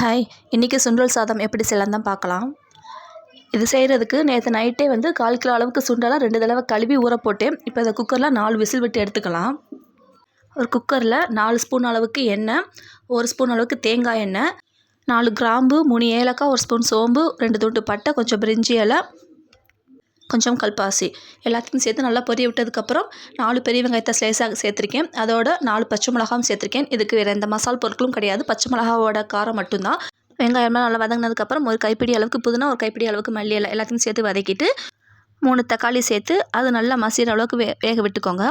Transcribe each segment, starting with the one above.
Hi, இன்றைக்கி சுண்டல் சாதம் எப்படி செய்யலாம் தான் பார்க்கலாம். இது செய்கிறதுக்கு நேற்று நைட்டே 1/4 கிலோ அளவுக்கு சுண்டலை 2 தடவை கழுவி ஊற போட்டேன். இப்போ இதை குக்கரில் 4 விசில் விட்டு எடுத்துக்கலாம். ஒரு குக்கரில் 4 ஸ்பூன் அளவுக்கு எண்ணெய், 1 ஸ்பூன் அளவுக்கு தேங்காய் எண்ணெய், 4 கிராம்பு, 3 ஏலக்காய், 1 ஸ்பூன் சோம்பு, 2 துண்டு பட்டை, கொஞ்சம் பிரிஞ்சி இலை, கொஞ்சம் கல்பாசி எல்லாத்தையும் சேர்த்து நல்லா பொரிய விட்டதுக்கப்புறம் 4 பெரிய வெங்காயத்தை ஸ்லைஸாக சேர்த்துருக்கேன். அதோட 4 பச்சை மிளகாவும் சேர்த்துருக்கேன். இதுக்கு வேறு எந்த மசால் பொருட்களும் கிடையாது, பச்சை மிளகாவோட காரம் மட்டும்தான். வெங்காயம்லாம் நல்லா வதங்கினதுக்கப்புறம் ஒரு கைப்பிடி அளவுக்கு புதினா, ஒரு கைப்பிடி அளவுக்கு மல்லி இலை எல்லாத்தையும் சேர்த்து வதக்கிட்டு 3 தக்காளி சேர்த்து அது நல்லா மசிகிற அளவுக்கு வேக விட்டுக்கோங்க.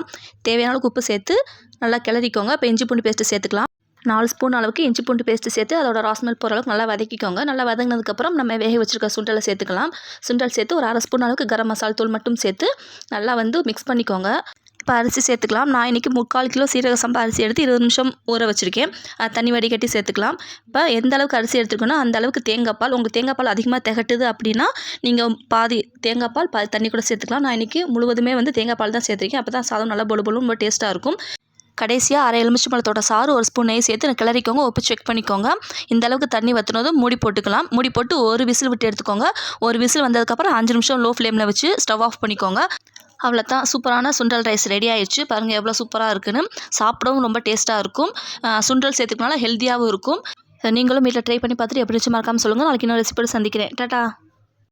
தேவையான அளவுக்கு உப்பு சேர்த்து நல்லா கிளறிக்கோங்க. இப்போ இஞ்சி பூண்டு பேஸ்ட்டு சேர்த்துக்கலாம். 4 ஸ்பூன் அளவுக்கு இஞ்சி பூண்டு பேஸ்ட்டு சேர்த்து அதோட ராஸ்மெல் போகிற அளவுக்கு நல்லா வதக்கிக்கோங்க. நல்லா வதங்கினதுக்கப்புறம் நம்ம வேக வச்சுருக்க சுண்டலை சேர்த்துக்கலாம். சுண்டல் சேர்த்து ஒரு 1/2 ஸ்பூன் அளவுக்கு கரம் மசாலா தூள் மட்டும் சேர்த்து நல்லா மிக்ஸ் பண்ணிக்கோங்க. இப்போ அரிசி சேர்த்துக்கலாம். நான் இன்றைக்கி 3/4 கிலோ சீரக சம்பா அரிசி எடுத்து 20 நிமிஷம் ஊற வச்சுருக்கேன். தண்ணி வடிகட்டி சேர்த்துக்கலாம். இப்போ எந்த அளவுக்கு அரிசி எடுத்துருக்கணும் அந்த அளவுக்கு தேங்காய் பால், உங்களுக்கு தேங்காய் பால் அதிகமாக திகட்டுது அப்படின்னா நீங்கள் பாதி தேங்காய் பால் பாதி தண்ணி கூட சேர்த்துக்கலாம். நான் இன்றைக்கி முழுவதுமே தேங்காய் பால் தான் சேர்த்துருக்கேன். அப்போ தான் சாதம் நல்லா பொழு ரொம்ப டேஸ்ட்டாக இருக்கும். கடைசியாக 1/2 எலுமிச்சம்பழத்தோட சாறு, 1 ஸ்பூன் நெய் சேர்த்து கிளறிக்கோங்க. உப்பு செக் பண்ணிக்கோங்க. இந்த அளவுக்கு தண்ணி வற்றினதும் மூடி போட்டுக்கலாம். மூடி போட்டு ஒரு விசில் விட்டு எடுத்துக்கோங்க. ஒரு விசில் வந்ததுக்கப்புறம் 5 நிமிஷம் லோ ஃப்ளேமில் வச்சு ஸ்டவ் ஆஃப் பண்ணிக்கோங்க. அவ்வளோதான், சூப்பரான சுண்டல் ரைஸ் ரெடி ஆயிடுச்சு. பாருங்கள் எவ்வளோ சூப்பராக இருக்குன்னு. சாப்பிடவும் ரொம்ப டேஸ்ட்டாக இருக்கும். சுண்டல் சேர்த்துக்கனால ஹெல்த்தியாகவும் இருக்கும். நீங்களும் வீட்டில் ட்ரை பண்ணி பார்த்துட்டு எப்படி இருந்துச்சு மறக்காமல் சொல்லுங்கள். நாளைக்கு இன்னொரு ரெசிபியோட சந்திக்கிறேன். டாடா.